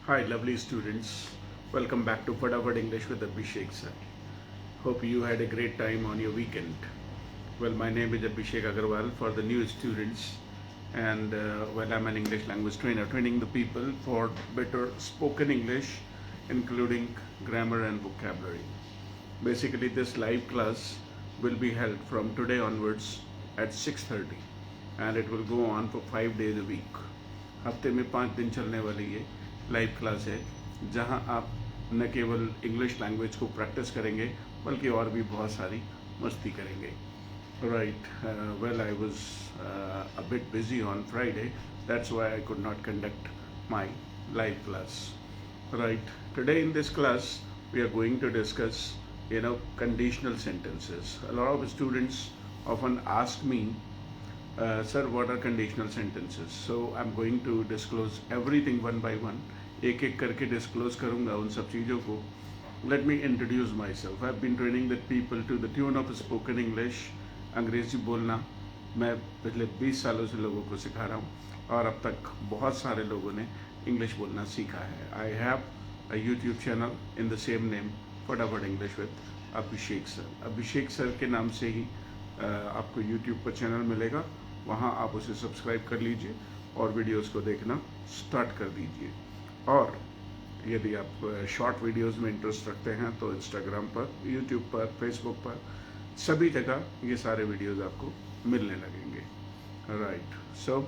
Hi, lovely students. Welcome back to Fadawad English with Abhishek sir. Hope you had a great time on your weekend. Well, my name is Abhishek Agarwal for the new students, and I'm an English language trainer, training the people for better spoken English, including grammar and vocabulary. Basically, this live class will be held from today onwards at 6:30, and it will go on for 5 days a week. हफ्ते में 5 दिन चलने वाली ये live class है, जहां आप न केवल इंग्लिश लैंग्वेज को प्रैक्टिस करेंगे बल्कि और भी बहुत सारी मस्ती करेंगे. Right. Well, I was a bit busy on Friday. That's why I could not conduct my live class. Right. Today in this class, we are going to discuss, conditional sentences. A lot of students often ask me, sir, what are conditional sentences? So I'm going to disclose everything one by one. एक एक करके disclose करूँगा उन सब चीज़ों को. Let me introduce myself. I've been training the people to the tune of spoken English. अंग्रेज़ी बोलना मैं पिछले 20 सालों से लोगों को सिखा रहा हूँ और अब तक बहुत सारे लोगों ने इंग्लिश बोलना सीखा है. I have a YouTube channel in the same name, फटाफट English with Abhishek sir. Abhishek sir के नाम से ही आपको YouTube पर चैनल मिलेगा. वहाँ आप उसे सब्सक्राइब कर लीजिए और वीडियोस को देखना स्टार्ट कर दीजिए. और यदि आप शॉर्ट वीडियोस में इंटरेस्ट रखते हैं तो इंस्टाग्राम पर, यूट्यूब पर, फेसबुक पर, सभी जगह ये सारे वीडियोस आपको मिलने लगेंगे. Right. So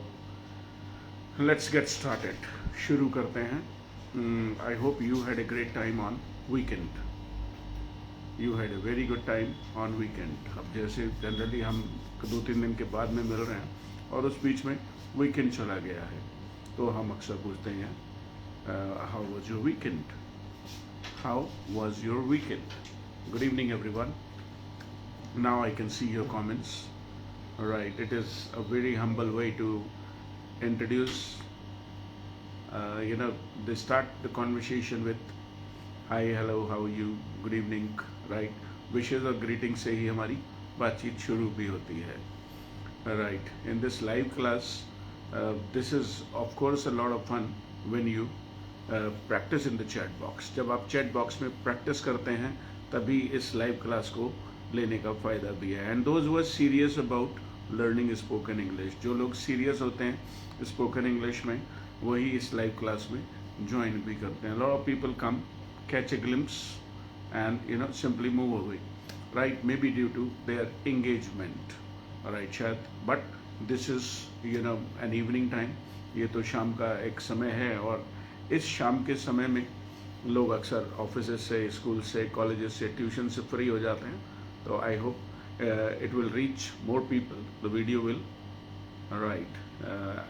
let's get started. शुरू करते हैं. I hope you had a great time on weekend. You had a very good time on weekend. अब जैसे जनरली हम 2-3 दिन के बाद में मिल रहे हैं और उस बीच में वीकेंड चला गया है, तो हम अक्सर पूछते हैं how was your weekend. How was your weekend. Good evening everyone. Now I can see your comments. Right. It is a very humble way to introduce, they start the conversation with hi, hello, how are you, good evening. Right. Wishes और greeting से ही हमारी बातचीत शुरू भी होती है. Right. In this live class, this is of course a lot of fun when you practice in the chat box. जब आप चैट बॉक्स में प्रैक्टिस करते हैं तभी इस लाइव क्लास को लेने का फ़ायदा भी है. And those were serious about learning spoken English. जो लोग सीरियस होते हैं स्पोकन इंग्लिश में, वही इस लाइव क्लास में ज्वाइन भी करते हैं. Lot of people come, catch a glimpse, and simply move away, right? Maybe due to their engagement, right? शायद, but this is an evening time. ये तो शाम का एक समय है और इस शाम के समय में लोग अक्सर ऑफिस से, स्कूल से, कॉलेज से, ट्यूशन से फ्री हो जाते हैं. तो I hope it will reach more people. The video will, right?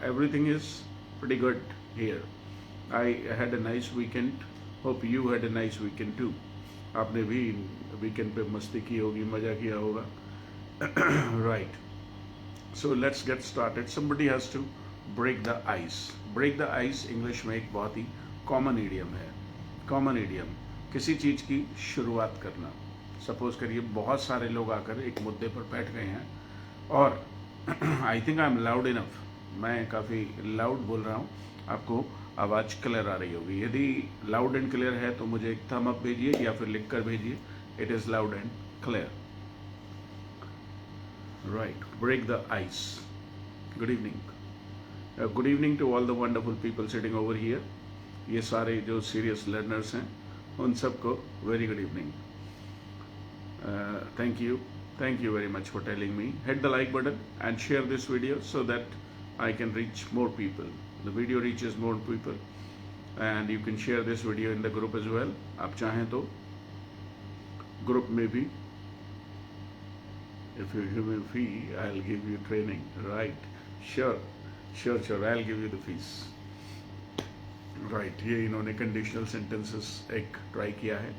Everything is pretty good here. I had a nice weekend. Hope you had a nice weekend too. आपने भी weekend पे मस्ती की होगी, मज़ा किया होगा. Right. So let's get started. Somebody has to break the ice. Break the ice English में एक बहुत ही कॉमन इडियम है. कॉमन इडियम, किसी चीज़ की शुरुआत करना. सपोज करिए बहुत सारे लोग आकर एक मुद्दे पर बैठ गए हैं और I think I am loud enough. मैं काफ़ी लाउड बोल रहा हूँ, आपको आवाज़ क्लियर आ रही होगी. यदि लाउड एंड क्लियर है तो मुझे एक थम अप भेजिए या फिर लिख कर भेजिए. It is loud and clear. Right. Break the ice. Good evening. Good evening to all the wonderful people sitting over here. ये सारे जो सीरियस लर्नर्स हैं उन सबको very good evening. Thank you very much for telling me. Hit the like button and share this video so that I can reach more people. The video reaches more people and you can share this video in the group as well. आप चाहें तो group में भी. If you give me a fee, I'll give you training. Right? Sure. I'll give you the fees. Right. ये इन्होंने conditional sentences एक try किया है.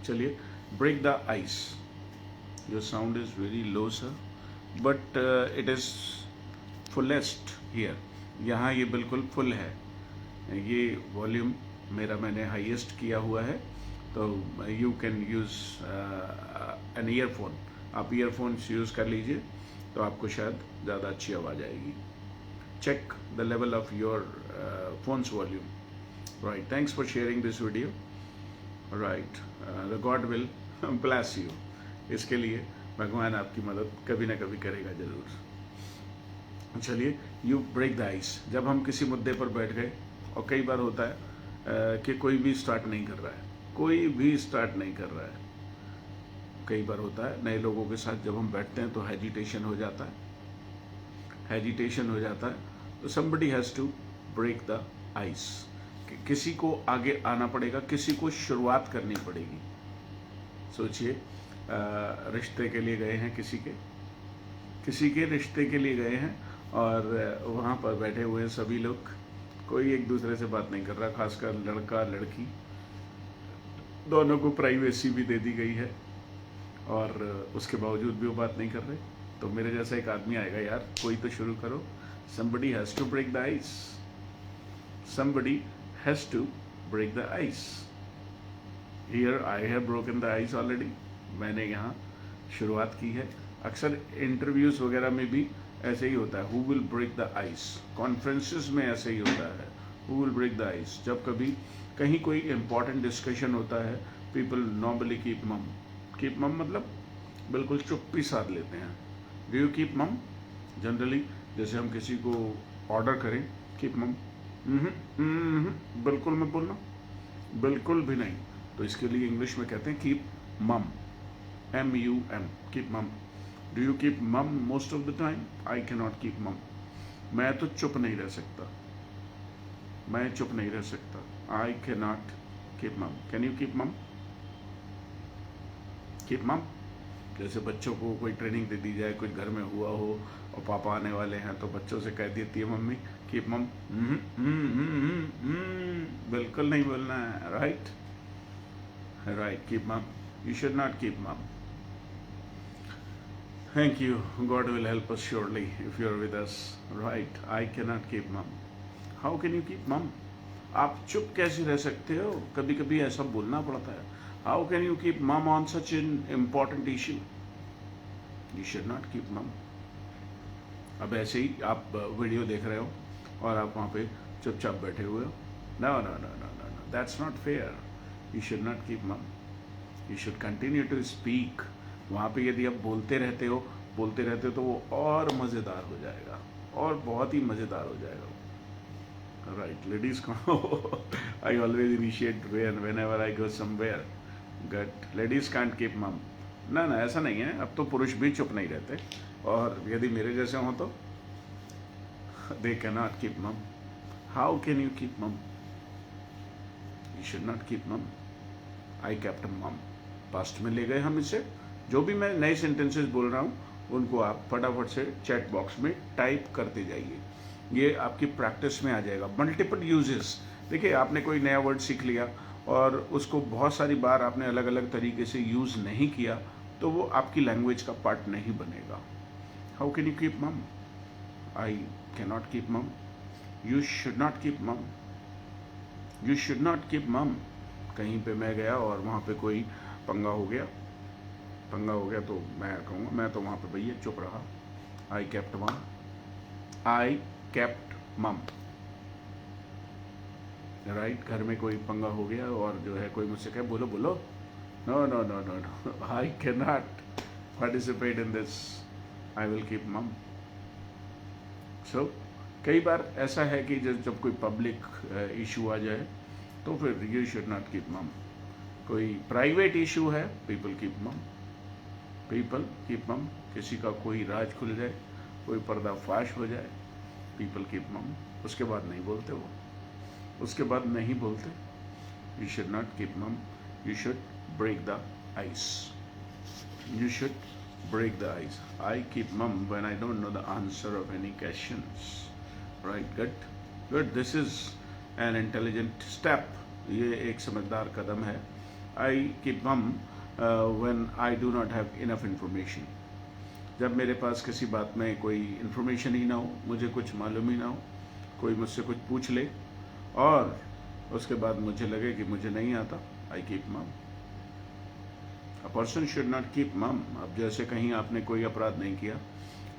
चलिए. Break the ice. Your sound is very low, sir, but it is fullest here. यहाँ ये बिल्कुल full है. ये वॉल्यूम मेरा मैंने हाईएस्ट किया हुआ है. तो you can use an earphone. आप ईयरफोन्स यूज़ कर लीजिए तो आपको शायद ज़्यादा अच्छी आवाज़ आएगी. Check the level of your phones volume. Right. Thanks for sharing this video. Right. The God will bless you. इसके लिए भगवान आपकी मदद कभी ना कभी करेगा जरूर। चलिए, यू ब्रेक द आइस। जब हम किसी मुद्दे पर बैठ गए, और कई बार होता है कि कोई भी स्टार्ट नहीं कर रहा है, कोई भी स्टार्ट नहीं कर रहा है। कई बार होता है नए लोगों के साथ जब हम बैठते हैं तो हेजिटेशन हो जाता है, हेजिटेशन हो जाता है। तो somebody has to break the ice। किसी को आगे आना पड़ेगा, किसी को शुरुआत करनी पड़ेगी। सोचिए, रिश्ते के लिए गए हैं, किसी के रिश्ते के लिए गए हैं, और वहाँ पर बैठे हुए हैं सभी लोग, कोई एक दूसरे से बात नहीं कर रहा, खासकर लड़का लड़की, दोनों को प्राइवेसी भी दे दी गई है, और उसके बावजूद भी वो बात नहीं कर रहे। तो मेरे जैसा एक आदमी आएगा, यार कोई तो शुरू करो। Somebody has to break the ice. Somebody has to break the ice. Here I have broken the ice already. मैंने यहाँ शुरुआत की है। अक्सर इंटरव्यूज वगैरह में भी ऐसे ही होता है, Who will break the ice? Conferences में ऐसे ही होता है, Who will break the ice? जब कभी कहीं कोई इम्पोर्टेंट डिस्कशन होता है, people normally keep mum. Keep mum मतलब बिल्कुल चुप्पी साध लेते हैं। Do you keep mum? Generally जैसे हम किसी को ऑर्डर करें, कीप मम, बिल्कुल मत बोलना, बिल्कुल भी नहीं। तो इसके लिए इंग्लिश में कहते हैं कीप मम, MUM, कीप मम। डू यू कीप मम most of the time? I can not keep मम। मैं तो चुप नहीं रह सकता, मैं चुप नहीं रह सकता। आई कैन नॉट कीप मम। कैन यू कीप मम? कीप मम। जैसे बच्चों को कोई ट्रेनिंग दे दी जाए, कुछ घर में हुआ हो और पापा आने वाले हैं, तो बच्चों से कह देती है मम्मी कीप मम, बिल्कुल नहीं बोलना है। Right, right, keep mum. You should not keep mum. Thank you. God will help us surely if you are with us. Right, I can not keep mum. How can you keep mum? आप चुप कैसे रह सकते हो? कभी कभी ऐसा बोलना पड़ता है। How can you keep mum on such an important issue? You should not keep mum. अब ऐसे ही आप वीडियो देख रहे हो और आप वहाँ पे चुपचाप बैठे हुए हो। No, no, no, no, no, no. That's not fair. You should not keep mum. You should continue to speak. वहाँ पे यदि आप बोलते रहते हो तो वो और मज़ेदार हो जाएगा, और बहुत ही मज़ेदार हो जाएगा। Right, ladies, I always initiate whenever I go somewhere. Good. Ladies can't keep mum. ना ऐसा नहीं है। अब तो पुरुष भी चुप नहीं रहते, और यदि मेरे जैसे हों तो they cannot keep mum. How can you keep mum? You should not keep mum. I kept mum. Past में ले गए हम इसे। जो भी मैं नए सेंटेंसेस बोल रहा हूँ उनको आप फटाफट से चैट बॉक्स में टाइप करते जाइए, ये आपकी प्रैक्टिस में आ जाएगा। Multiple uses. देखिए, आपने कोई नया वर्ड सीख लिया और उसको बहुत सारी बार आपने अलग अलग तरीके से यूज़ नहीं किया, तो वो आपकी लैंग्वेज का पार्ट नहीं बनेगा। हाउ कैन यू कीप मम? आई can not keep mum. You should not keep mum. You should not keep मम। कहीं पे मैं गया और वहाँ पे कोई पंगा हो गया तो मैं कहूँगा, मैं तो वहाँ पे भैया चुप रहा। आई केप्ट मम। आई केप्ट मम। राइट, घर में कोई पंगा हो गया और जो है कोई मुझसे कहे बोलो, no no no no no, I can not participate in this. I will keep mum. So कई बार ऐसा है कि जब कोई पब्लिक इशू आ जाए तो फिर यू शुड नॉट कीप मम। कोई प्राइवेट इशू है, पीपल कीप मम। पीपल कीप मम। किसी का कोई राज खुल जाए, कोई पर्दाफाश हो जाए, पीपल कीप मम। उसके बाद नहीं बोलते वो, उसके बाद नहीं बोलते। You should not keep mum. You should break the ice. You should break the ice. I keep mum when I don't know the answer of any questions. Right, good. This is an intelligent step. ये एक समझदार कदम है। I keep mum when I do not have enough information. जब मेरे पास किसी बात में कोई इन्फॉर्मेशन ही ना हो, मुझे कुछ मालूम ही ना हो, कोई मुझसे कुछ पूछ ले और उसके बाद मुझे लगे कि मुझे नहीं आता, I keep mum. A person should not keep mum. अब जैसे कहीं आपने कोई अपराध नहीं किया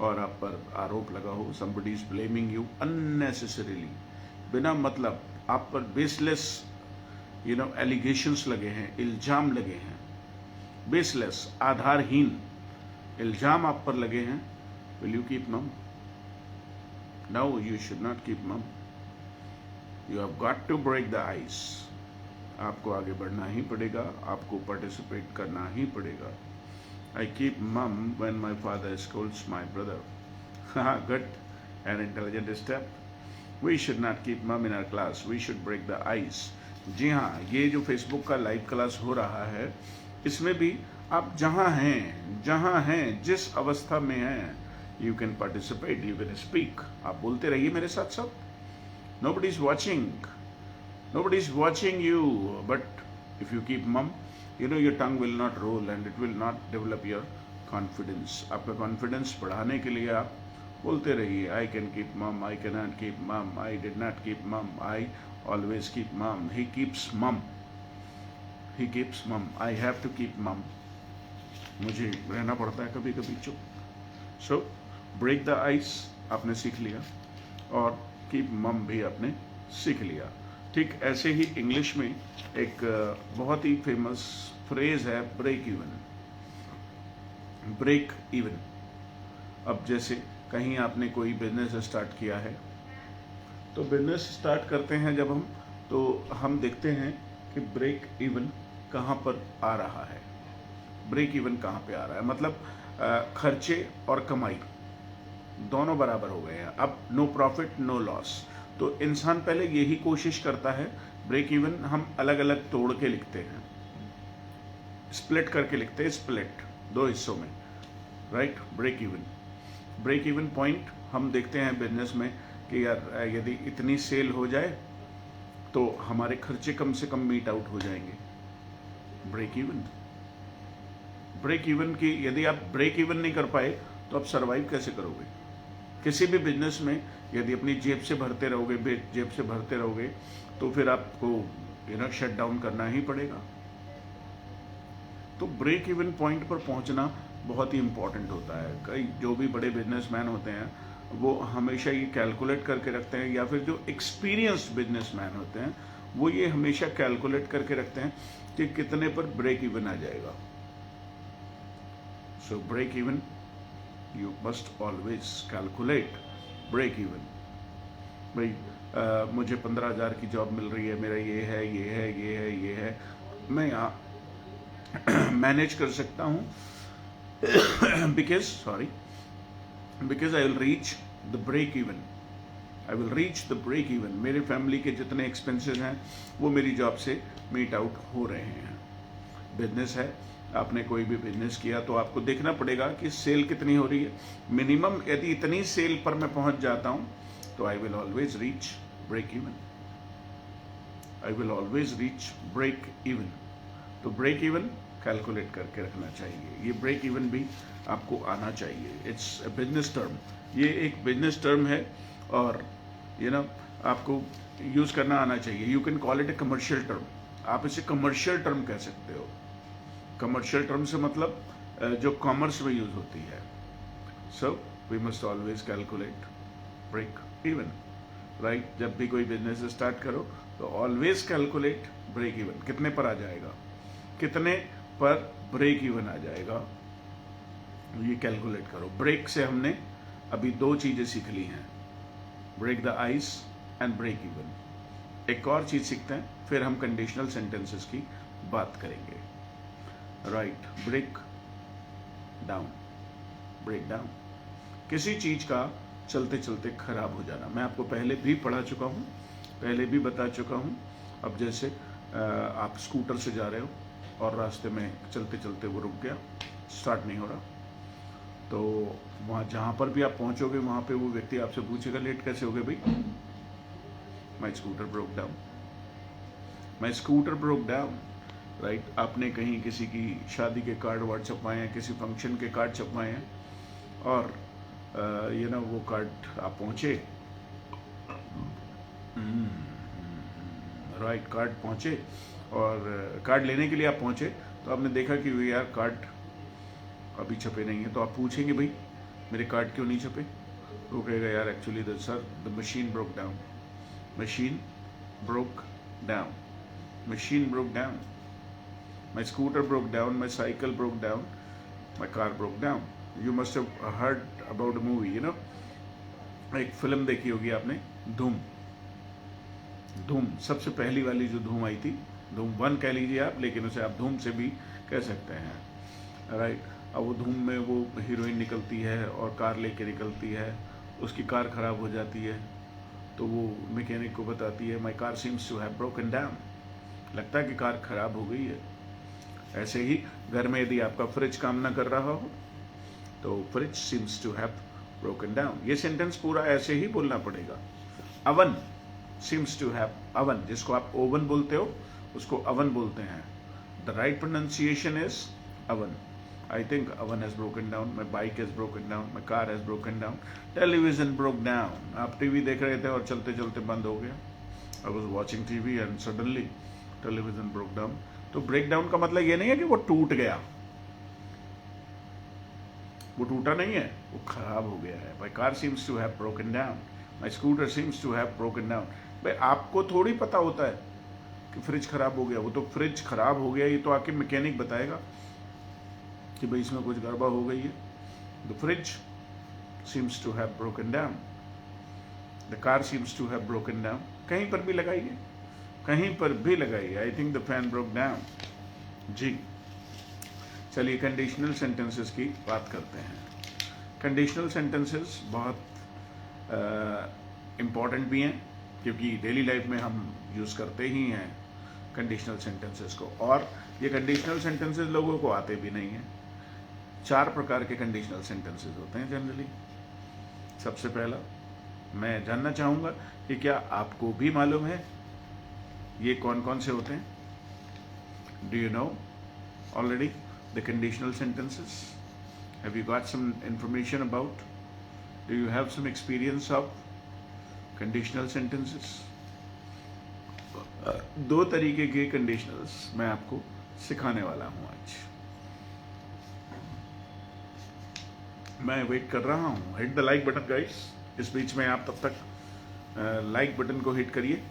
और आप पर आरोप लगा हो, somebody is blaming you unnecessarily, बिना मतलब आप पर बेसलेस एलिगेशंस लगे हैं, इल्जाम लगे हैं, बेसलेस, आधारहीन इल्जाम आप पर लगे हैं, will you keep mum? No, you should not keep mum. You have got to break the ice. आपको आगे बढ़ना ही पड़ेगा, आपको पार्टिसिपेट करना ही पड़ेगा. I keep mum when my father scolds my brother. Good and intelligent step. We should not keep mum in our class. We should break the ice. जी हाँ, ये जो फेसबुक का लाइव क्लास हो रहा है, इसमें भी आप जहाँ हैं, जिस अवस्था में हैं, you can participate, you can speak. आप बोलते रहिए मेरे साथ सब. Nobody is watching you, but if you keep mum, your tongue will not roll and it will not develop your confidence. आपका confidence बढ़ाने के लिए आप बोलते रहिए, I can keep mum, I cannot keep mum, I did not keep mum, I always keep mum, he keeps mum, I have to keep mum. मुझे रहना पड़ता है कभी कभी चुप. So break the ice आपने सीख लिया और keep mum भी आपने सीख लिया. ठीक ऐसे ही इंग्लिश में एक बहुत ही फेमस फ्रेज है, ब्रेक इवन. अब जैसे कहीं आपने कोई बिजनेस स्टार्ट किया है, तो बिजनेस स्टार्ट करते हैं जब हम, तो हम देखते हैं कि ब्रेक इवन कहाँ पर आ रहा है. ब्रेक इवन कहाँ पे आ रहा है, मतलब खर्चे और कमाई दोनों बराबर हो गए हैं. अब नो प्रॉफिट नो लॉस. तो इंसान पहले यही कोशिश करता है. ब्रेक इवन हम अलग अलग तोड़ के लिखते हैं, स्प्लिट करके लिखते हैं, स्प्लिट 2 हिस्सों में, राइट. ब्रेक इवन पॉइंट हम देखते हैं बिजनेस में कि यार यदि इतनी सेल हो जाए तो हमारे खर्चे कम से कम मीट आउट हो जाएंगे. ब्रेक इवन की यदि आप ब्रेक इवन नहीं कर पाए तो आप सरवाइव कैसे करोगे? किसी भी बिजनेस में यदि अपनी जेब से भरते रहोगे तो फिर आपको शट डाउन करना ही पड़ेगा. तो ब्रेक इवन पॉइंट पर पहुंचना बहुत ही इंपॉर्टेंट होता है. कई जो भी बड़े बिजनेसमैन होते हैं वो हमेशा ये कैलकुलेट करके रखते हैं, या फिर जो एक्सपीरियंस्ड बिजनेसमैन होते हैं वो ये हमेशा कैलकुलेट करके रखते हैं कि कितने पर ब्रेक इवन आ जाएगा. So break even, you must always calculate break even. भाई मुझे 15,000 की जॉब मिल रही है, मेरा ये है, मैं यहाँ मैनेज कर सकता हूँ because I will reach the break even. मेरे फैमिली के जितने एक्सपेंसेस हैं वो मेरी जॉब से मीट आउट हो रहे हैं. बिजनेस है, आपने कोई भी बिजनेस किया तो आपको देखना पड़ेगा कि सेल कितनी हो रही है. मिनिमम यदि इतनी सेल पर मैं पहुंच जाता हूं तो I will always reach break even. तो ब्रेक इवन कैलकुलेट करके रखना चाहिए. ये ब्रेक इवन भी आपको आना चाहिए. It's a business term. ये एक बिजनेस टर्म है और आपको यूज करना आना चाहिए. You can call it A commercial term. आप इसे कमर्शियल टर्म कह सकते हो. कमर्शियल टर्म से मतलब जो कॉमर्स में यूज होती है. So we must always calculate break even, right. जब भी कोई बिजनेस स्टार्ट करो तो ऑलवेज कैलकुलेट ब्रेक इवन. कितने पर आ जाएगा, कितने पर ब्रेक इवन आ जाएगा, ये कैलकुलेट करो. ब्रेक से हमने अभी 2 चीजें सीख ली हैं, break the ice and break even. एक और चीज सीखते हैं, फिर हम कंडीशनल सेंटेंसेस की बात करेंगे. राइट. Break down. किसी चीज का चलते चलते खराब हो जाना. मैं आपको पहले भी पढ़ा चुका हूं, पहले भी बता चुका हूं. अब जैसे आप स्कूटर से जा रहे हो और रास्ते में चलते चलते वो रुक गया, स्टार्ट नहीं हो रहा, तो वहाँ जहाँ पर भी आप पहुँचोगे वहाँ पे वो व्यक्ति आपसे पूछेगा लेट कैसे हो गए भाई. माई स्कूटर ब्रोक डाउन. राइट. आपने कहीं किसी की शादी के कार्ड वार्ड छपवाए हैं, किसी फंक्शन के कार्ड छपवाए हैं और वो कार्ड आप पहुँचे, राइट. कार्ड पहुँचे और कार्ड लेने के लिए आप पहुँचे तो आपने देखा कि यार कार्ड अभी छपे नहीं है. तो आप पूछेंगे भाई मेरे कार्ड क्यों नहीं छपे. वो कहेगा यार actually sir the machine broke down. Machine broke down. Machine broke down. My scooter broke down. My cycle broke down. My car broke down. You must have heard about a movie, you know. एक film देखी होगी आपने, धूम. धूम सबसे पहली वाली जो धूम आई थी, धूम 1 कह लीजिए आप, लेकिन उसे आप धूम से भी कह सकते हैं, राइट. अब वो धूम में वो हीरोइन निकलती है और कार लेके निकलती है, उसकी कार खराब हो जाती है, तो वो मैकेनिक को बताती है my car seems to have broken down. लगता है कि कार खराब हो गई है. ऐसे ही घर में यदि आपका फ्रिज काम ना कर रहा हो तो fridge seems to have broken down. ये सेंटेंस पूरा ऐसे ही बोलना पड़ेगा. Oven seems to have, oven जिसको आप ओवन बोलते हो उसको अवन बोलते हैं. The right pronunciation is oven. I think oven has broken down, my bike has broken down, my car has broken down, television broke down. आप TV देख रहे थे और चलते चलते बंद हो गया. I was watching TV and suddenly television broke down. तो ब्रेक डाउन का मतलब ये नहीं है कि वो टूट गया, वो टूटा नहीं है, वो खराब हो गया है. My car seems to have broken down, my scooter seems to have broken down. भाई आपको थोड़ी पता होता है कि फ्रिज खराब हो गया. वो तो फ्रिज खराब हो गया ये तो आके मैकेनिक बताएगा कि भाई इसमें कुछ गड़बड़ हो गई है. The fridge seems to have broken down, the car seems to have broken down. कहीं पर भी लगाइए, कहीं पर भी लगाइए. I think the fan broke down. जी चलिए कंडीशनल सेंटेंसेस की बात करते हैं. कंडीशनल सेंटेंसेस बहुत इम्पॉर्टेंट भी हैं क्योंकि डेली लाइफ में हम यूज़ करते ही हैं कंडीशनल सेंटेंसेस को, और ये कंडीशनल सेंटेंसेस लोगों को आते भी नहीं हैं. 4 प्रकार के कंडीशनल सेंटेंसेस होते हैं जनरली. सबसे पहला मैं जानना चाहूँगा कि क्या आपको भी मालूम है ये कौन कौन से होते हैं? Do you know already the conditional sentences? Have you got some information about? Do you have some experience of conditional sentences? 2 तरीके के कंडीशनल्स मैं आपको सिखाने वाला हूँ आज. मैं वेट कर रहा हूँ. Hit the like button guys. इस बीच में आप तब तक लाइक बटन को हिट करिए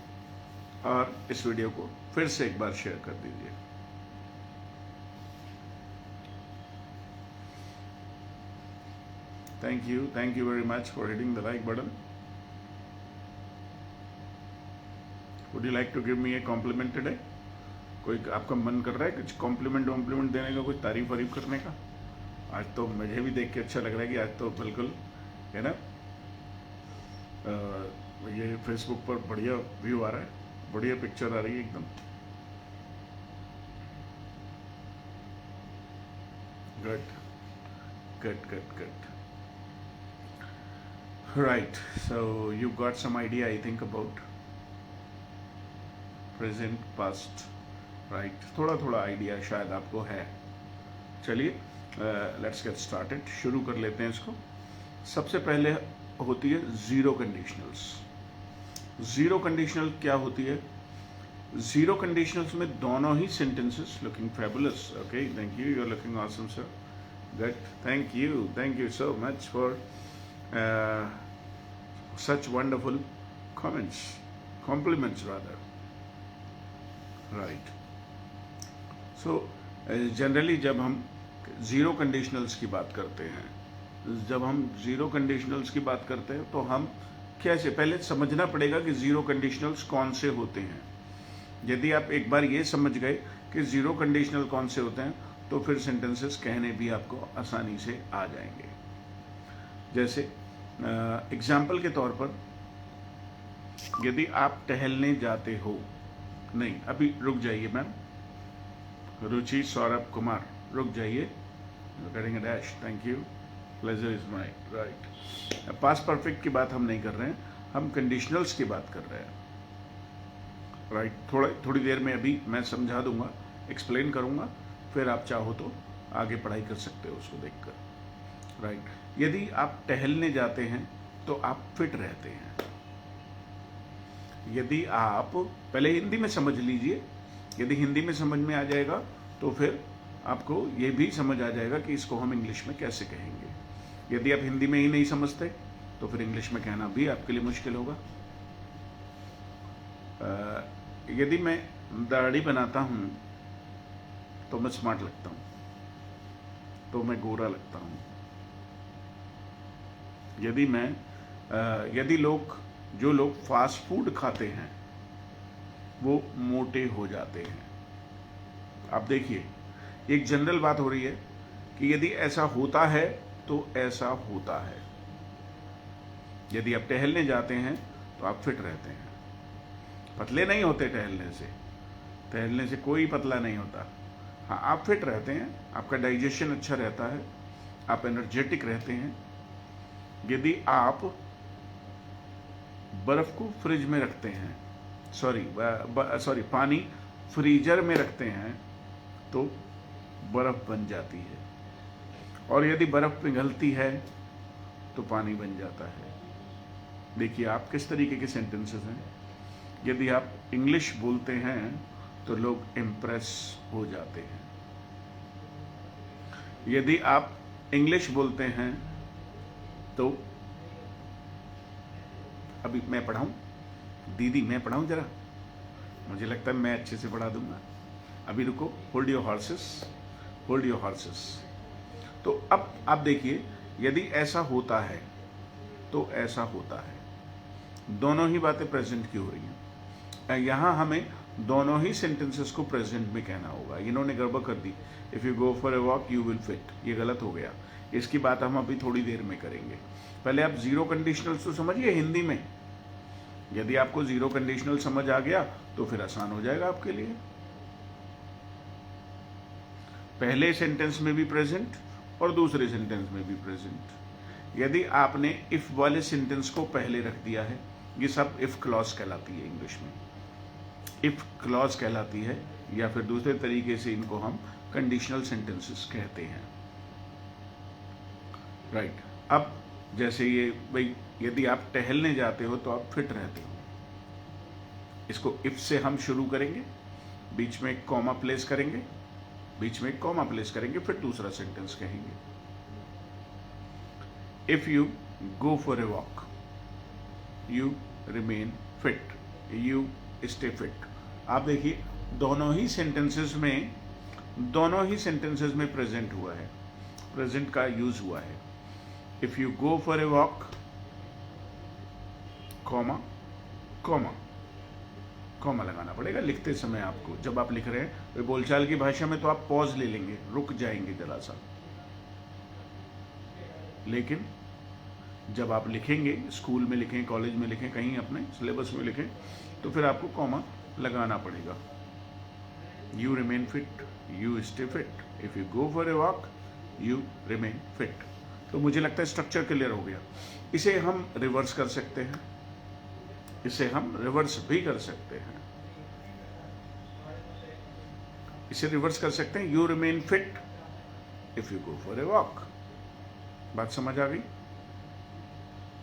और इस वीडियो को फिर से एक बार शेयर कर दीजिए. Thank you very much for hitting the like button. Would you like to give me a compliment today? कोई आपका मन कर रहा है कुछ कॉम्प्लीमेंट देने का, कुछ तारीफ करने का? आज तो मुझे भी देख के अच्छा लग रहा है कि आज तो बिल्कुल है ना, ये फेसबुक पर बढ़िया व्यू आ रहा है, बढ़िया पिक्चर आ रही है एकदम. Good good good good. Right, so you got some idea I think about present past, right. थोड़ा थोड़ा आइडिया शायद आपको है. चलिए लेट्स गेट स्टार्टेड. शुरू कर लेते हैं इसको. सबसे पहले होती है जीरो कंडीशनल्स. जीरो कंडीशनल क्या होती है? जीरो कंडीशनल्स में दोनों ही sentences looking fabulous. Okay, thank you. You are looking awesome sir. Good. Thank you so much for such wonderful comments, compliments rather. Right. So generally जब हम zero conditionals की बात करते हैं, तो हम कैसे, पहले समझना पड़ेगा कि ज़ीरो कंडीशनल्स कौन से होते हैं. यदि आप एक बार ये समझ गए कि ज़ीरो कंडीशनल कौन से होते हैं तो फिर सेंटेंसेस कहने भी आपको आसानी से आ जाएंगे. जैसे एग्जाम्पल के तौर पर, यदि आप टहलने जाते हो, नहीं अभी रुक जाइए मैम, रुचि सौरभ कुमार रुक जाइए, करेंगे dash. Thank you. Pleasure is mine. Right. Past perfect की बात हम नहीं कर रहे हैं, हम कंडीशनल्स की बात कर रहे हैं. राइट. थोड़ी देर में अभी मैं समझा दूंगा, एक्सप्लेन करूंगा, फिर आप चाहो तो आगे पढ़ाई कर सकते हो उसको देखकर. राइट. यदि आप टहलने जाते हैं तो आप फिट रहते हैं. यदि आप, पहले हिंदी में समझ लीजिए, यदि हिंदी में समझ में आ जाएगा तो फिर आपको ये भी समझ आ जाएगा कि इसको हम इंग्लिश में कैसे कहेंगे. यदि आप हिंदी में ही नहीं समझते तो फिर इंग्लिश में कहना भी आपके लिए मुश्किल होगा. यदि मैं दाढ़ी बनाता हूँ तो मैं स्मार्ट लगता हूँ, तो मैं गोरा लगता हूँ। यदि जो लोग फास्ट फूड खाते हैं वो मोटे हो जाते हैं। आप देखिए, एक जनरल बात हो रही है कि यदि ऐसा होता है तो ऐसा होता है। यदि आप टहलने जाते हैं तो आप फिट रहते हैं, पतले नहीं होते टहलने से कोई पतला नहीं होता। हाँ, आप फिट रहते हैं, आपका डाइजेशन अच्छा रहता है, आप एनर्जेटिक रहते हैं। यदि आप बर्फ को फ्रिज में रखते हैं, सॉरी पानी फ्रीजर में रखते हैं तो बर्फ बन जाती है, और यदि बर्फ पिघलती है तो पानी बन जाता है। देखिए आप किस तरीके के सेंटेंसेस हैं। यदि आप इंग्लिश बोलते हैं तो लोग इम्प्रेस हो जाते हैं। यदि आप इंग्लिश बोलते हैं तो अभी मैं पढ़ाऊं, दीदी मैं पढ़ाऊं जरा, मुझे लगता है मैं अच्छे से पढ़ा दूंगा। अभी रुको, होल्ड योर हॉर्सेस। तो अब आप देखिए, यदि ऐसा होता है तो ऐसा होता है। दोनों ही बातें प्रेजेंट की हो रही हैं। यहां हमें दोनों ही सेंटेंसेस को प्रेजेंट में कहना होगा। इन्होंने गड़बड़ कर दी, if you go for a walk you will fit, ये गलत हो गया। इसकी बात हम अभी थोड़ी देर में करेंगे। पहले आप जीरो कंडीशनल्स तो समझिए हिंदी में। यदि आपको जीरो कंडीशनल समझ आ गया तो फिर आसान हो जाएगा आपके लिए। पहले सेंटेंस में भी प्रेजेंट और दूसरे सेंटेंस में भी प्रेजेंट। यदि आपने इफ वाले सेंटेंस को पहले रख दिया है, ये सब इफ क्लॉज कहलाती है इंग्लिश में, इफ क्लॉज कहलाती है, या फिर दूसरे तरीके से इनको हम कंडीशनल सेंटेंसेस कहते हैं। राइट। अब जैसे ये भाई, यदि आप टहलने जाते हो तो आप फिट रहते हो, इसको इफ से हम शुरू करेंगे, बीच में एक कॉमा प्लेस करेंगे, फिर दूसरा सेंटेंस कहेंगे। If you go for a walk you remain fit, you stay fit. आप देखिए दोनों ही सेंटेंसेस में प्रेजेंट हुआ है, प्रेजेंट का यूज हुआ है। If you go for a walk, comma लगाना पड़ेगा लिखते समय आपको। जब आप लिख रहे हैं तो बोलचाल की भाषा में तो आप पॉज ले लेंगे, रुक जाएंगे जरा सा, लेकिन जब आप लिखेंगे, स्कूल में लिखें, कॉलेज में लिखें, कहीं अपने सिलेबस में लिखें, तो फिर आपको कॉमा लगाना पड़ेगा। You remain fit, you stay fit, if you go for a walk you remain fit. तो मुझे लगता है स्ट्रक्चर क्लियर हो गया। इसे हम रिवर्स कर सकते हैं, इसे हम रिवर्स भी कर सकते हैं। इसे रिवर्स कर सकते हैं, you remain fit if you go for a walk. बात समझ आ गई?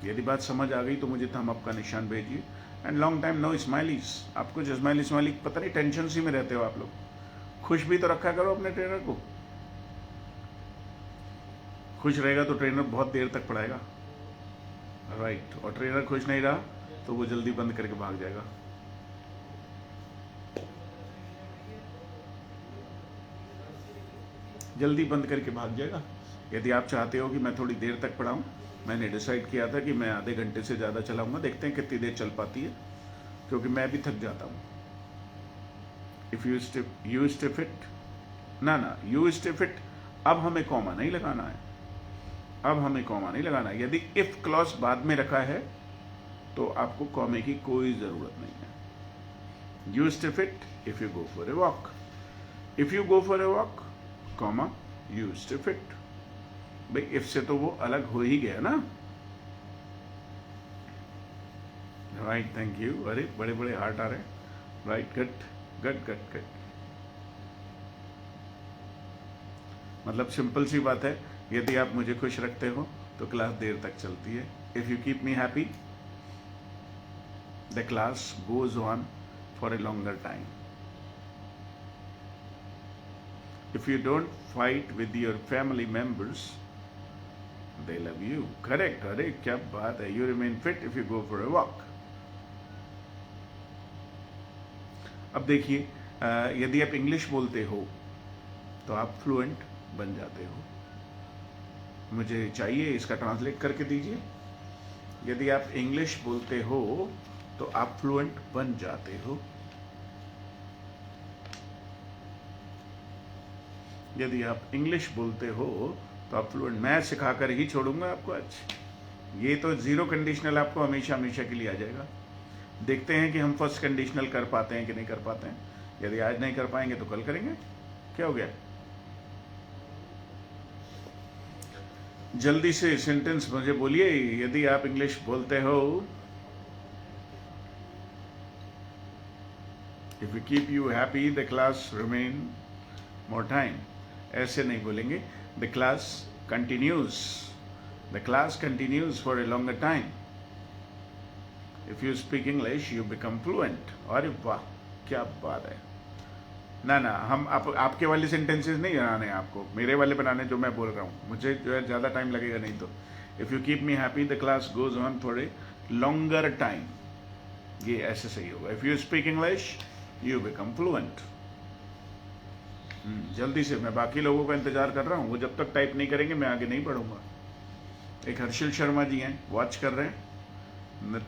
यदि बात समझ आ गई तो मुझे थंब अप का निशान भेजिए। And long time no smileys. आप कुछ स्माइली पता नहीं टेंशन सी में रहते हो आप लोग। खुश भी तो रखा करो अपने ट्रेनर को। खुश रहेगा तो ट्रेनर बहुत देर तक पढ़ाएगा, राइट। और ट्रेनर खुश नहीं रहा तो वो जल्दी बंद करके भाग जाएगा। यदि आप चाहते हो कि मैं थोड़ी देर तक पढ़ाऊं, मैंने डिसाइड किया था कि मैं आधे घंटे से ज़्यादा चलाऊंगा, देखते हैं कितनी देर चल पाती है, क्योंकि मैं भी थक जाता हूं। If you stay fit, you stay fit. अब हमें कॉमा नहीं लगाना है। यदि इफ क्लॉज बाद में रखा है तो आपको कॉमे की कोई जरूरत नहीं है। You stay fit if you go for a walk, if you go for a walk, comma you stay fit. भाई इफ से तो वो अलग हो ही गया ना, राइट। Thank you. अरे बड़े बड़े हार्ट आ रहे हैं, राइट। गट। मतलब सिंपल सी बात है, यदि आप मुझे खुश रखते हो तो क्लास देर तक चलती है। If you keep me happy the class goes on for a longer time. If you don't fight with your family members, they love you. Correct. क्या बात है। You remain fit if you go for a walk. अब देखिए, यदि आप English बोलते हो तो आप फ्लुएंट बन जाते हो। मुझे चाहिए इसका ट्रांसलेट करके दीजिए। यदि आप इंग्लिश बोलते हो तो आप फ्लुएंट बन जाते हो। यदि आप इंग्लिश बोलते हो तो आप फ्लुएंट, मैं सिखाकर ही छोड़ूंगा आपको आज। ये तो जीरो कंडीशनल आपको हमेशा हमेशा के लिए आ जाएगा। देखते हैं कि हम फर्स्ट कंडीशनल कर पाते हैं कि नहीं कर पाते हैं। यदि आज नहीं कर पाएंगे तो कल करेंगे। क्या हो गया? जल्दी से सेंटेंस मुझे बोलिए। यदि आप इंग्लिश बोलते हो, if you keep you happy the class remain more time. ऐसे नहीं बोलेंगे। The class continues, the class continues for a longer time. If you speak English you become fluent. अरे वाह, क्या बात है। ना ना, हम आपके वाले सेंटेंसेस नहीं बनाने आपको, मेरे वाले बनाने जो मैं बोल रहा हूँ। मुझे जो है ज़्यादा टाइम लगेगा नहीं तो। If you keep me happy the class goes on for a longer time. ये ऐसे सही होगा। If you speak English you become fluent. जल्दी से, मैं बाकी लोगों का इंतजार कर रहा हूँ। वो जब तक टाइप नहीं करेंगे मैं आगे नहीं बढ़ूंगा। एक हर्षिल शर्मा जी हैं, वॉच कर रहे हैं,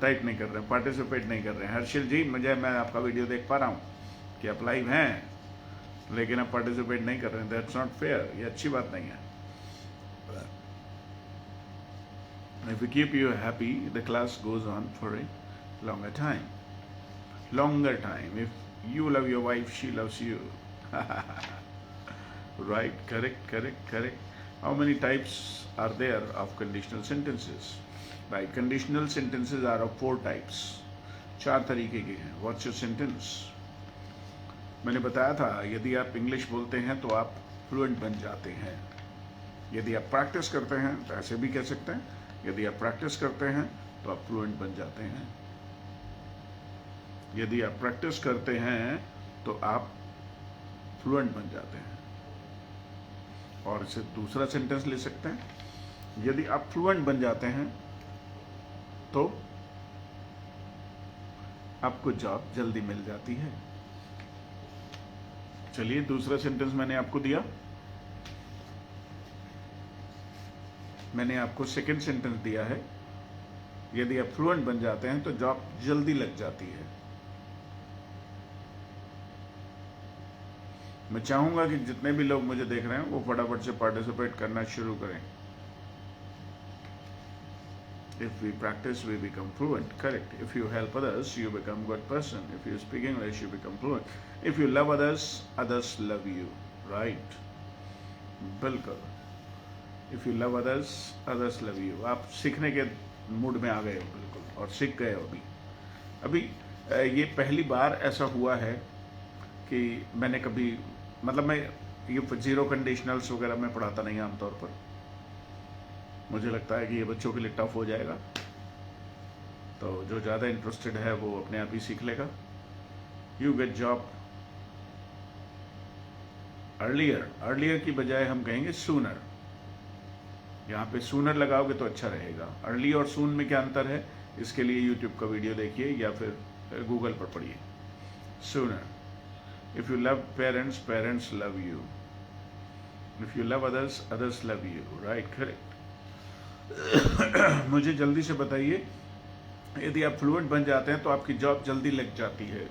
टाइप नहीं कर रहे हैं, पार्टिसिपेट नहीं कर रहे हैं। हर्षिल जी, मैं आपका वीडियो देख पा रहा हूँ कि आप लाइव हैं, लेकिन आप पार्टिसिपेट नहीं कर रहे हैं। दैट्स नॉट फेयर, ये अच्छी बात नहीं है। If you keep you happy the class goes on for a longer time. Longer time. If you love your wife she loves you. Right, correct. How many types are there of conditional sentences? Right, conditional sentences are of 4 types. 4 तरीके के हैं। What's your sentence? मैंने बताया था, यदि आप English बोलते हैं तो आप फ्लुएंट बन जाते हैं। यदि आप प्रैक्टिस करते हैं तो ऐसे भी कह सकते हैं, यदि आप प्रैक्टिस करते हैं तो आप फ्लुएंट बन जाते हैं। यदि आप प्रैक्टिस करते हैं तो आप फ्लुएंट बन जाते हैं। और इसे दूसरा सेंटेंस ले सकते हैं, यदि आप फ्लुएंट बन जाते हैं तो आपको जॉब जल्दी मिल जाती है। चलिए, दूसरा सेंटेंस मैंने आपको दिया। मैंने आपको सेकंड सेंटेंस दिया है, यदि आप फ्लुएंट बन जाते हैं तो जॉब जल्दी लग जाती है। मैं चाहूंगा कि जितने भी लोग मुझे देख रहे हैं वो फटाफट से पार्टिसिपेट करना शुरू करें। If we practice, we become fluent. Correct. If you help others, you become good person. If you speak English, you become fluent. If you love others, others love you. Right. बिल्कुल। If you love others, others love you. आप सीखने के mood में आ गए हो बिल्कुल, और सीख गए हो अभी ये पहली बार ऐसा हुआ है कि मैंने कभी, मतलब मैं ये जीरो कंडीशनल्स वगैरह में पढ़ाता नहीं आमतौर पर। मुझे लगता है कि ये बच्चों के लिए टफ हो जाएगा, तो जो ज़्यादा इंटरेस्टेड है वो अपने आप ही सीख लेगा। यू गेट जॉब अर्लियर की बजाय हम कहेंगे सूनर। यहाँ पे सूनर लगाओगे तो अच्छा रहेगा। अर्ली और सून में क्या अंतर है, इसके लिए यूट्यूब का वीडियो देखिए या फिर गूगल पर पढ़िए। Sooner. If you love parents, parents love you. If you love others, others love you. Right, correct. मुझे जल्दी से बताइए, यदि आप फ्लुएंट बन जाते हैं तो आपकी जॉब जल्दी लग जाती है।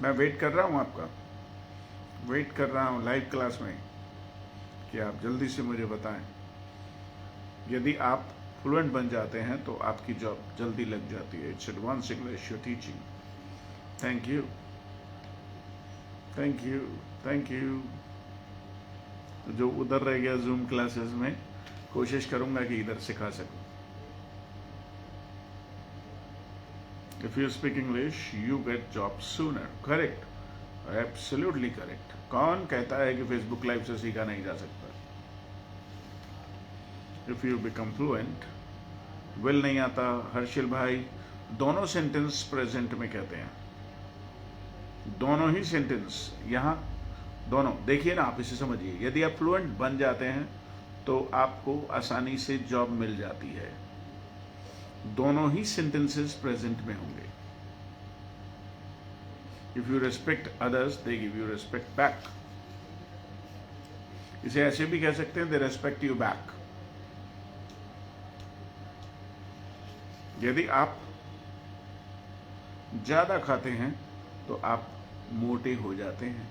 मैं वेट कर रहा हूं आपका, वेट कर रहा हूं लाइव क्लास में कि आप जल्दी से मुझे बताएं। यदि आप फ्लुएंट बन जाते हैं तो आपकी जॉब जल्दी लग जाती है। It's advance English you teaching. Thank you, thank you, thank you. जो उधर रह गया जूम क्लासेस में, कोशिश करूंगा कि इधर सिखा सकूं। If you speak English you get job sooner. Correct, absolutely correct. कौन कहता है कि फेसबुक लाइव से सीखा नहीं जा सकता? If you become fluent, will नहीं आता हर्षिल भाई, दोनों सेंटेंस प्रेजेंट में कहते हैं, दोनों ही सेंटेंस यहाँ, दोनों देखिए ना, आप इसे समझिए। यदि आप फ्लुएंट बन जाते हैं तो आपको आसानी से जॉब मिल जाती है। दोनों ही सेंटेंसेस प्रेजेंट में होंगे। If you respect others they give you respect back. इसे ऐसे भी कह सकते हैं, दे रेस्पेक्ट यू बैक। यदि आप ज्यादा खाते हैं तो आप मोटे हो जाते हैं।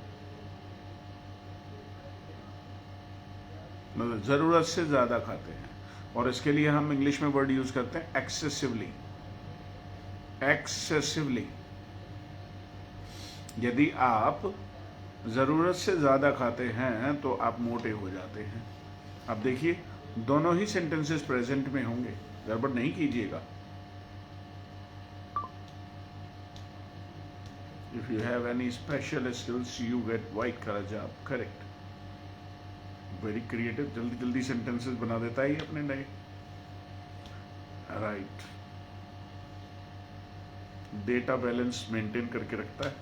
मतलब जरूरत से ज्यादा खाते हैं, और इसके लिए हम इंग्लिश में वर्ड यूज करते हैं एक्सेसिवली। एक्सेसिवली। यदि आप जरूरत से ज्यादा खाते हैं तो आप मोटे हो जाते हैं। अब देखिए, दोनों ही सेंटेंसेस प्रेजेंट में होंगे, गड़बड़ नहीं कीजिएगा। If you have any special skills, you get white collar job. Correct. Very creative. जल्दी जल्दी sentences बना देता है ये अपने नए। Right. Data balance maintain करके रखता है।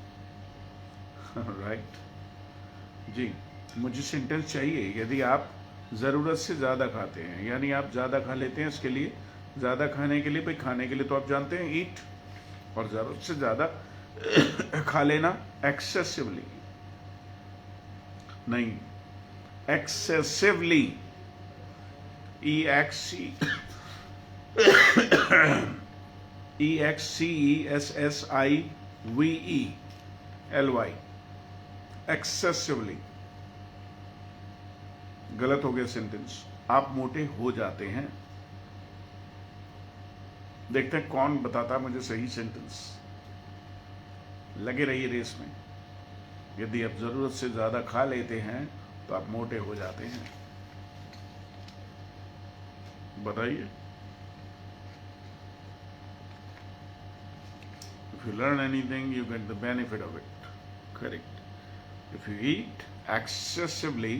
Right. जी, मुझे sentence चाहिए। यदि आप ज़रूरत से ज़्यादा खाते हैं, यानी आप ज़्यादा खा लेते हैं, इसके लिए ज़्यादा खाने के लिए, भाई खाने के लिए तो आप जानते हैं ईट, और ज़रूरत से ज़्यादा खा लेना एक्सेसिवली, नहीं एक्सेसिवली। EXCESSIVELY, excessively. गलत हो गया सेंटेंस। आप मोटे हो जाते हैं। देखते हैं कौन बताता है मुझे सही सेंटेंस। लगे रहिए रेस में। यदि आप जरूरत से ज्यादा खा लेते हैं तो आप मोटे हो जाते हैं। बताइए। If you learn anything, you get the benefit of it. Correct. If you eat excessively,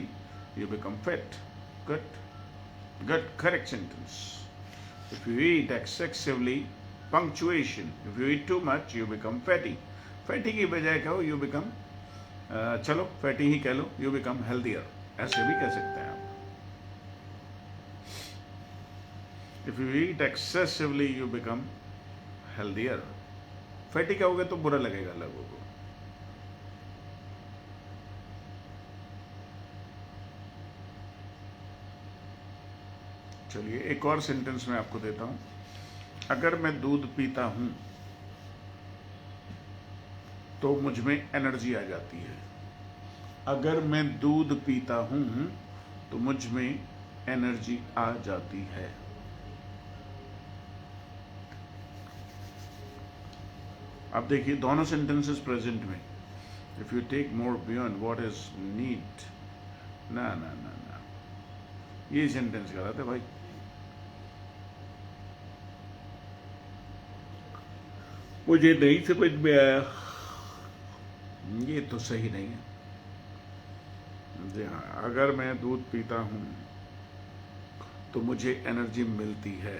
you become fat. Good. Good. Correct sentence. If you eat excessively, punctuation. If you eat too much, you become fatty. Fatty की बजाय कहो you become, चलो fatty ही कह लो, you become healthier. ऐसे भी कह सकते हैं आप। If you eat excessively, you become healthier. Fatty कहोगे तो बुरा लगेगा लोगों को। चलिए एक और सेंटेंस मैं आपको देता हूं। अगर मैं दूध पीता हूं तो मुझ में एनर्जी आ जाती है। अगर मैं दूध पीता हूं तो मुझ में एनर्जी आ जाती है। अब देखिए दोनों सेंटेंसेस प्रेजेंट में। If you take more beyond what is need, ना ना ना ना, ये सेंटेंस गलत है भाई। मुझे नहीं समझ में आया, ये तो सही नहीं है। जी हाँ, अगर मैं दूध पीता हूं तो मुझे एनर्जी मिलती है।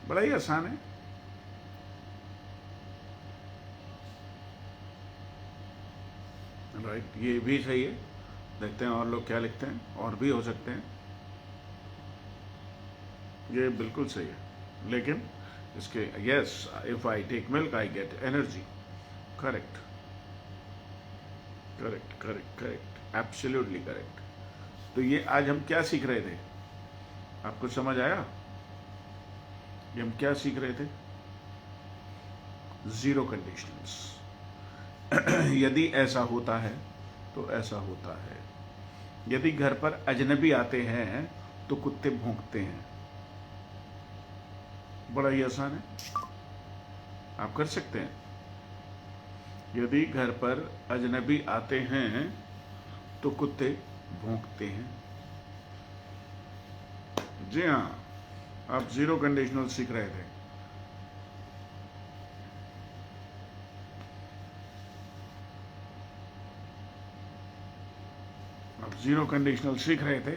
बड़ा ही आसान है। राइट, ये भी सही है। देखते हैं और लोग क्या लिखते हैं, और भी हो सकते हैं। ये बिल्कुल सही है, लेकिन इसके yes, if I take milk I get energy. Correct correct correct correct, absolutely correct. तो ये आज हम क्या सीख रहे थे, आपको समझ आया? ये हम क्या सीख रहे थे? Zero conditions. यदि ऐसा होता है तो ऐसा होता है। यदि घर पर अजनबी आते हैं तो कुत्ते भौंकते हैं। बड़ा ही आसान है, आप कर सकते हैं। यदि घर पर अजनबी आते हैं तो कुत्ते भौंकते हैं। जी हाँ, आप जीरो कंडीशनल सीख रहे थे। आप जीरो कंडीशनल सीख रहे थे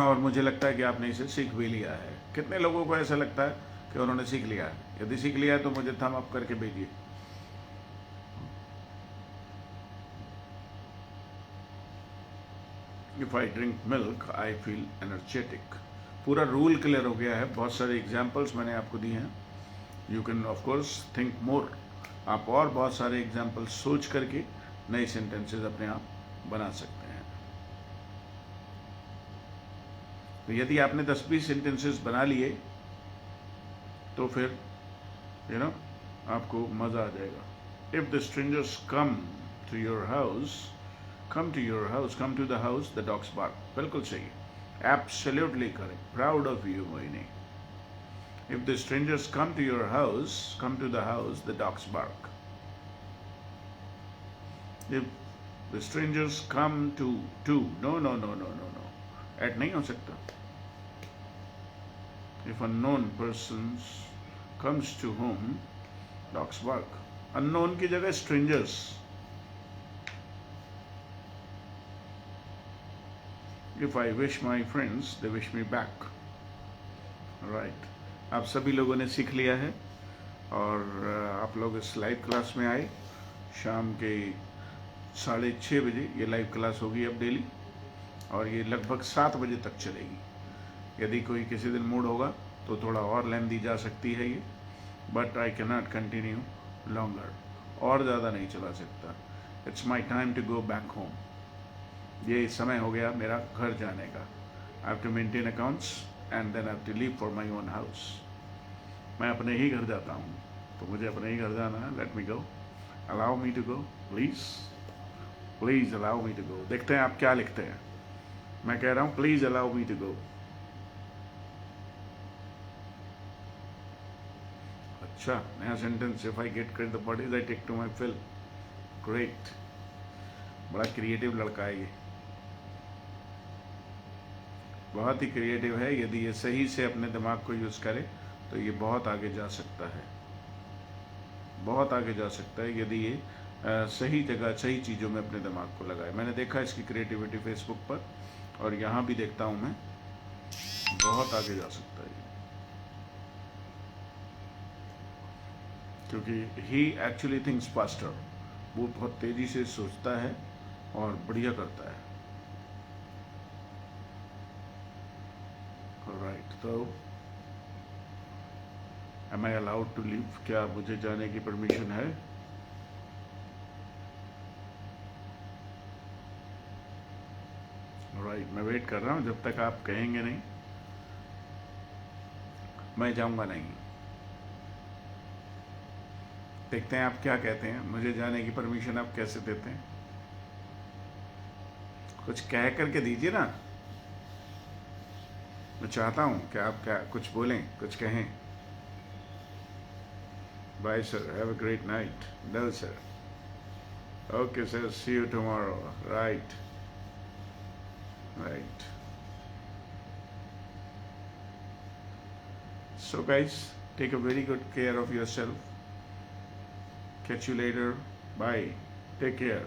और मुझे लगता है कि आपने इसे सीख भी लिया है। कितने लोगों को ऐसा लगता है कि उन्होंने सीख लिया है? यदि सीख लिया है तो मुझे थम अप करके भेजिए। If I drink milk I feel energetic. पूरा रूल क्लियर हो गया है, बहुत सारे एग्जाम्पल्स मैंने आपको दिए हैं। You can of course think more, आप और बहुत सारे एग्जाम्पल्स सोच करके नए सेंटेंसेस अपने आप बना सकते हैं। तो यदि आपने 10-20 सेंटेंसेस बना लिए तो फिर आपको मजा आ जाएगा। If the strangers come to your house, come to your house, come to the house, the dogs bark. बिल्कुल सही, absolutely correct, proud of you Mohini. If the strangers come to your house, come to the house, the dogs bark. If the strangers come to, no, no, no, no, no, no. Add नहीं हो सकता. If unknown persons comes to home, dogs bark. Unknown की जगह strangers. If I wish my friends, they wish me back. Right. आप सभी लोगों ने सीख लिया है और आप लोग इस लाइव क्लास में आए। शाम के 6:30 बजे ये लाइव क्लास होगी अब डेली, और ये लगभग 7 बजे तक चलेगी। यदि कोई किसी दिन मूड होगा तो थोड़ा और लेंथी जा सकती है ये, but I can not continue longer, और ज़्यादा नहीं चला सकता। It's my time to go back home. ये समय हो गया मेरा घर जाने का। I have to maintain accounts and then I have to leave for my own house. मैं अपने ही घर जाता हूँ, तो मुझे अपने ही घर जाना है। Let me go, allow me to go please, please allow me to go. देखते हैं आप क्या लिखते हैं। मैं कह रहा हूँ please allow me to go. अच्छा, नया sentence. If I get credit the bodies I take to my fill. Great, बड़ा क्रिएटिव लड़का है ये, बहुत ही क्रिएटिव है। यदि ये सही से अपने दिमाग को यूज़ करे तो ये बहुत आगे जा सकता है, बहुत आगे जा सकता है यदि ये सही जगह सही चीज़ों में अपने दिमाग को लगाए। मैंने देखा इसकी क्रिएटिविटी फेसबुक पर, और यहाँ भी देखता हूँ मैं, बहुत आगे जा सकता है ये, क्योंकि ही एक्चुअली थिंक्स फास्टर। वो बहुत तेज़ी से सोचता है और बढ़िया करता है। राइट, तो am I allowed to leave? क्या मुझे जाने की परमिशन है? राइट, मैं वेट कर रहा हूँ जब तक आप कहेंगे नहीं मैं जाऊँगा नहीं। देखते हैं आप क्या कहते हैं। मुझे जाने की परमिशन आप कैसे देते हैं? कुछ कह करके दीजिए ना। मैं चाहता हूँ कि आप क्या कुछ बोलें, कुछ कहें। Bye sir, have a great night. Dull sir, okay sir, see you tomorrow. Right, right. So guys, take a very good care of yourself. Catch you later. Bye. Take care.